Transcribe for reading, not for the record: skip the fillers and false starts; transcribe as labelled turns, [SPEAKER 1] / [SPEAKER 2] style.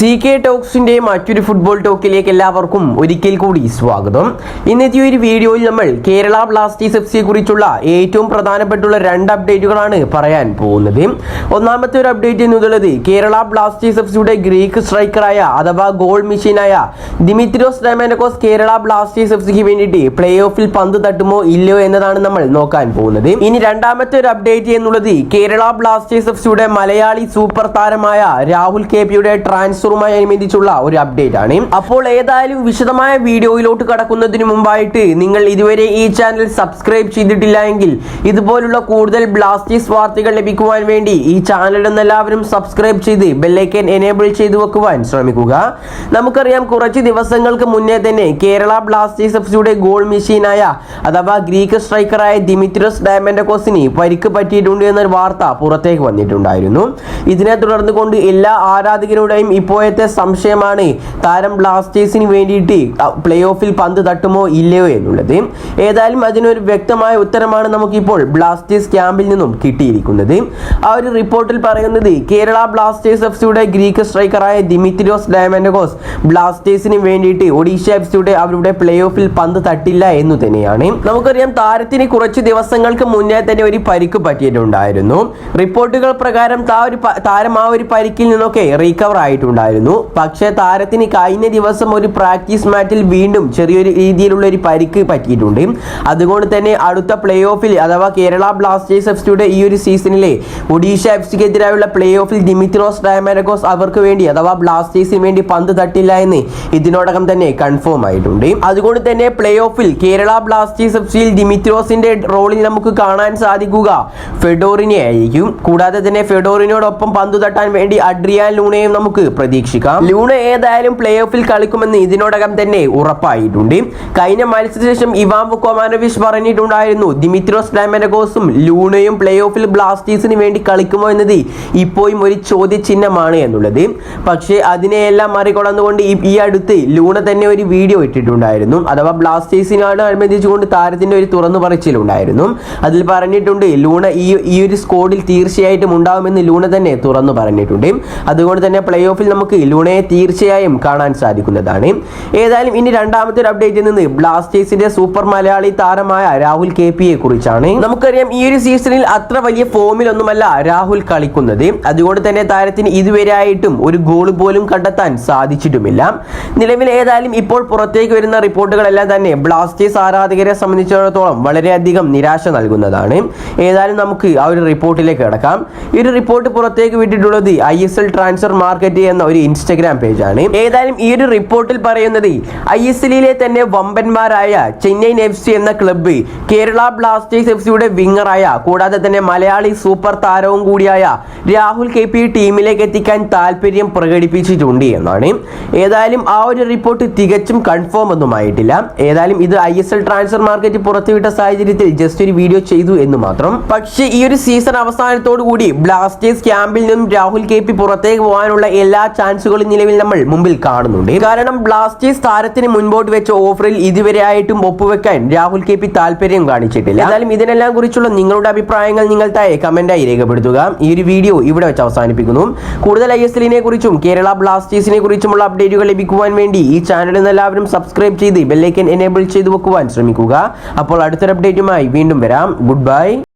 [SPEAKER 1] CK ടോക്സിന്റെ മറ്റൊരു football ടോക്കിലേക്ക് എല്ലാവർക്കും ഒരിക്കൽ കൂടി സ്വാഗതം. ഇന്നത്തെ ഒരു വീഡിയോയിൽ നമ്മൾ കേരള ബ്ലാസ്റ്റേഴ്സ് FC കുറിച്ചുള്ള ഏറ്റവും പ്രധാനപ്പെട്ടുള്ള രണ്ട് അപ്ഡേറ്റുകളാണ് പറയാൻ പോകുന്നത്. ഒന്നാമത്തെ ഒരു അപ്ഡേറ്റ് എന്നുള്ളത് കേരള ബ്ലാസ്റ്റേഴ്സ് FCയുടെ ഗ്രീക്ക് സ്ട്രൈക്കറായ അഥവാ ഗോൾ മെഷീനായ ദിമിത്രിയോസ് ഡയമൻഡക്കോസ് കേരള ബ്ലാസ്റ്റേഴ്സ് FCക്ക് വേണ്ടിയിട്ട് പ്ലേ ഓഫിൽ പന്ത് തട്ടുമോ ഇല്ലയോ എന്നതാണ് നമ്മൾ നോക്കാൻ പോകുന്നത്. ഇനി രണ്ടാമത്തെ ഒരു അപ്ഡേറ്റ് എന്നുള്ളത് കേരള ബ്ലാസ്റ്റേഴ്സ് FCയുടെ മലയാളി സൂപ്പർ താരമായ രാഹുൽ KPയുടെ ട്രാൻസ്ഫർ അനുബന്ധിച്ചുള്ള ഒരു അപ്ഡേറ്റ് ആണ്. അപ്പോൾ ഏതായാലും വിശദമായ വീഡിയോയിലോട്ട് കടക്കുന്നതിന് മുമ്പായിട്ട് നിങ്ങൾ ഇതുവരെ ഈ ചാനൽ സബ്സ്ക്രൈബ് ചെയ്തിട്ടില്ല എങ്കിൽ ഇതുപോലുള്ള കൂടുതൽ ബ്ലാസ്റ്റേഴ്സ് വാർത്തകൾ ലഭിക്കുവാൻ വേണ്ടി ഈ ചാനൽ എല്ലാവരും സബ്സ്ക്രൈബ് ചെയ്ത് ബെല്ലൈക്കൻ എനേബിൾ ചെയ്തു വെക്കുവാൻ ശ്രമിക്കുക. നമുക്കറിയാം, കുറച്ച് ദിവസങ്ങൾക്ക് മുന്നേ തന്നെ കേരള ബ്ലാസ്റ്റേഴ്സ് FCയുടെ ഗോൾ മെഷീനായ അഥവാ ഗ്രീക്ക് സ്ട്രൈക്കറായ ദിമിത്രിയോസ് ഡയമൻഡക്കോസിന് പരിക്ക് പറ്റിയിട്ടുണ്ട് എന്നൊരു വാർത്ത പുറത്തേക്ക് വന്നിട്ടുണ്ടായിരുന്നു. ഇതിനെ തുടർന്ന് കൊണ്ട് എല്ലാ ആരാധകരുടെയും ഇപ്പോഴത്തെ സംശയമാണ് താരം ബ്ലാസ്റ്റേഴ്സിന് വേണ്ടിയിട്ട് പ്ലേ ഓഫിൽ പന്ത് തട്ടുമോ ഇല്ലയോ എന്നുള്ളത്. ഏതായാലും അതിനൊരു വ്യക്തമായ ഉത്തരമാണ് നമുക്കിപ്പോൾ ബ്ലാസ്റ്റേഴ്സ് ക്യാമ്പിൽ നിന്നും കിട്ടിയിരിക്കുന്നത്. ആ ഒരു റിപ്പോർട്ടിൽ പറയുന്നത് കേരള ബ്ലാസ്റ്റേഴ്സ് FCയുടെ ഗ്രീക്ക് സ്ട്രൈക്കറായ ദിമിത്രിയോസ് ഡയമൻഡക്കോസ് ബ്ലാസ്റ്റേഴ്സിന് വേണ്ടിയിട്ട് ഒഡീഷ FCയുടെ അവരുടെ പ്ലേ ഓഫിൽ പന്ത് തട്ടില്ല എന്നു തന്നെയാണ്. നമുക്കറിയാം, താരത്തിന് കുറച്ച് ദിവസങ്ങൾക്ക് മുന്നേ തന്നെ ഒരു പരിക്ക് പറ്റിയിട്ടുണ്ടായിരുന്നു. റിപ്പോർട്ടുകൾ പ്രകാരം താരം ആ ഒരു പരിക്കിൽ നിന്നൊക്കെ റീകവർ ആയിട്ടുണ്ടായിരുന്നു. പക്ഷേ താരത്തിന് കഴിഞ്ഞ ദിവസം ഒരു പ്രാക്ടീസ് മാച്ചിൽ വീണ്ടും ചെറിയൊരു രീതിയിലുള്ള ഒരു പരിക്ക് പറ്റിയിട്ടുണ്ട്. അതുകൊണ്ട് തന്നെ അടുത്ത പ്ലേ ഓഫിൽ അഥവാ കേരള ബ്ലാസ്റ്റേഴ്സ് FCയുടെ ഈ ഒരു സീസണിലെ ഒഡീഷ FCക്കെതിരായുള്ള പ്ലേ ഓഫിൽ ദിമിത്രിയോസ് ഡയമൻഡക്കോസ് അവർക്ക് വേണ്ടി അഥവാ ബ്ലാസ്റ്റേഴ്സിന് വേണ്ടി പന്ത് തട്ടില്ല എന്ന് ഇതിനോടകം തന്നെ കൺഫേം ആയിട്ടുണ്ട്. അതുകൊണ്ട് തന്നെ പ്ലേ ഓഫിൽ കേരള ബ്ലാസ്റ്റേഴ്സ് FCയിൽ ദിമിത്രിയോസിന്റെ റോളിൽ നമുക്ക് കാണാൻ സാധിക്കുക ഫെഡോറിനെ ആയിരിക്കും. കൂടാതെ തന്നെ ഫെഡോറിനോടൊപ്പം പന്ത് തട്ടാൻ വേണ്ടി അഡ്രിയാൻ ലൂണയും നമുക്ക് പ്രതീക്ഷിക്കാം. ലൂണ ഏതായാലും പ്ലേ ഓഫിൽ കളിക്കുമെന്ന് ഇതിനോടകം തന്നെ ഉറപ്പായിട്ടുണ്ട്. കഴിഞ്ഞ മത്സരത്തിന് ശേഷം ഇവാൻ വുക്കോമാനോവിച്ച് പറഞ്ഞിട്ടുണ്ടായിരുന്നു ദിമിത്രിയോസ് ഡയമൻഡക്കോസും ലൂണയും പ്ലേ ഓഫിൽ ബ്ലാസ്റ്റേഴ്സിന് വേണ്ടി കളിക്കുമോ എന്നത് ഇപ്പോഴും ഒരു ചോദ്യചിഹ്നമാണ് എന്നുള്ളത്. പക്ഷേ അതിനെയെല്ലാം മറികടന്നുകൊണ്ട് ഈ അടുത്ത് ലൂണ തന്നെ ഒരു വീഡിയോ ഇട്ടിട്ടുണ്ടായിരുന്നു. അഥവാ ബ്ലാസ്റ്റേഴ്സിനാണ് അനുബന്ധിച്ചുകൊണ്ട് താരത്തിന്റെ ഒരു തുറന്നു പറച്ചിലുണ്ടായിരുന്നു. അതിൽ പറഞ്ഞിട്ടുണ്ട് ലൂണ ഈ ഒരു സ്കോഡിൽ തീർച്ചയായിട്ടും ഉണ്ടാവുമെന്ന് ലൂണ തന്നെ തുറന്നു പറഞ്ഞിട്ടുണ്ട്. അതുകൊണ്ട് തന്നെ പ്ലേ ഓഫിൽ നമുക്ക് ലൂണയെ തീർച്ചയായും കാണാൻ സാധിക്കുന്നതാണ്. ഏതായാലും ഇനി രണ്ടാമത്തെ ഒരു അപ്ഡേറ്റ് നിന്ന് ബ്ലാസ്റ്റേഴ്സിന്റെ സൂപ്പർ മലയാളി താരമായ രാഹുൽ KPയെ കുറിച്ചാണ്. നമുക്കറിയാം, ഈ ഒരു സീസണിൽ അത്ര വലിയ ഫോമിലൊന്നുമല്ല രാഹുൽ കളിക്കുന്നത്. അതുകൊണ്ട് തന്നെ താരത്തിന് ഇതുവരെ ആയിട്ടും ഒരു ഗോൾ പോലും കണ്ടെത്താൻ സാധിച്ചിട്ടുമില്ല. നിലവിൽ ഏതായാലും ഇപ്പോൾ പുറത്തേക്ക് വരുന്ന റിപ്പോർട്ടുകളെല്ലാം തന്നെ ബ്ലാസ്റ്റേഴ്സ് ആരാധകരെ സംബന്ധിച്ചിടത്തോളം വളരെയധികം നിരാശ നൽകുന്നതാണ്. ഏതായാലും നമുക്ക് ആ ഒരു റിപ്പോർട്ടിലേക്ക് കിടക്കാം. ഈ ഒരു റിപ്പോർട്ട് പുറത്തേക്ക് വിട്ടിട്ടുള്ളത് ISL ട്രാൻസ്ഫർ മാർക്കറ്റ് എന്ന ഒരു ഇൻസ്റ്റഗ്രാം പേജാണ്. ഏതായാലും ഈ ഒരു റിപ്പോർട്ടിൽ പറയുന്നത് ISLിലെ തന്നെ വമ്പന്മാരായ ചെന്നൈയിൻ FC എന്ന ക്ലബ്ബ് കേരള ബ്ലാസ്റ്റേഴ്സ് FCയുടെ വിങ്ങറായ കൂടാതെ തന്നെ മലയാളി സൂപ്പർ താരവും കൂടിയായ രാഹുൽ KP ടീമിലേക്ക് എത്തിക്കാൻ താല്പര്യം പ്രകടിപ്പിച്ചിട്ടുണ്ട് എന്നാണ്. ഏതായാലും ആ ഒരു റിപ്പോർട്ട് തികച്ചും കൺഫേം ഒന്നും ആയിട്ടില്ല. ഏതായാലും ഇത് ISL ട്രാൻസ്ഫർ മാർക്കറ്റ് പുറത്തുവിട്ട സാഹചര്യത്തിൽ ജസ്റ്റ് ഒരു വീഡിയോ ചെയ്തു എന്ന് മാത്രം. പക്ഷേ ഈ ഒരു സീസൺ അവസാനത്തോടു കൂടി ബ്ലാസ്റ്റേഴ്സ് ക്യാമ്പിൽ നിന്നും രാഹുൽ KP പുറത്തേക്ക് പോകാനുള്ള എല്ലാ ചാൻസുകളും നിലവിൽ നമ്മൾ മുമ്പിൽ കാണുന്നുണ്ട്. കാരണം ബ്ലാസ്റ്റേഴ്സ് താരത്തിന് മുൻപോട്ട് വെച്ച ഓഫറിൽ ഇതുവരെ ആയിട്ടും ഒപ്പുവെക്കാൻ രാഹുൽ KP താല്പര്യം കാണിച്ചിട്ടില്ല. എന്നാലും ഇതിനെല്ലാം കുറിച്ചുള്ള നിങ്ങളുടെ അഭിപ്രായങ്ങൾ നിങ്ങൾ താഴെ കമന്റായി രേഖപ്പെടുത്തുക. ഈ ഒരു വീഡിയോ ഇവിടെ വെച്ച് അവസാനിപ്പിക്കുന്നു. കൂടുതൽ ISLനെ കുറിച്ചും കേരള ബ്ലാസ്റ്റേഴ്സിനെ കുറിച്ചുമുള്ള അപ്ഡേറ്റുകൾ ലഭിക്കുവാൻ വേണ്ടി ഈ ചാനൽ എല്ലാവരും സബ്സ്ക്രൈബ് ചെയ്ത് ബെല്ലൈക്കൻ എനേബിൾ ചെയ്തു വെക്കുവാൻ ശ്രമിക്കുക. അപ്പോൾ അടുത്തൊരു അപ്ഡേറ്റുമായി വീണ്ടും വരാം. Good bye.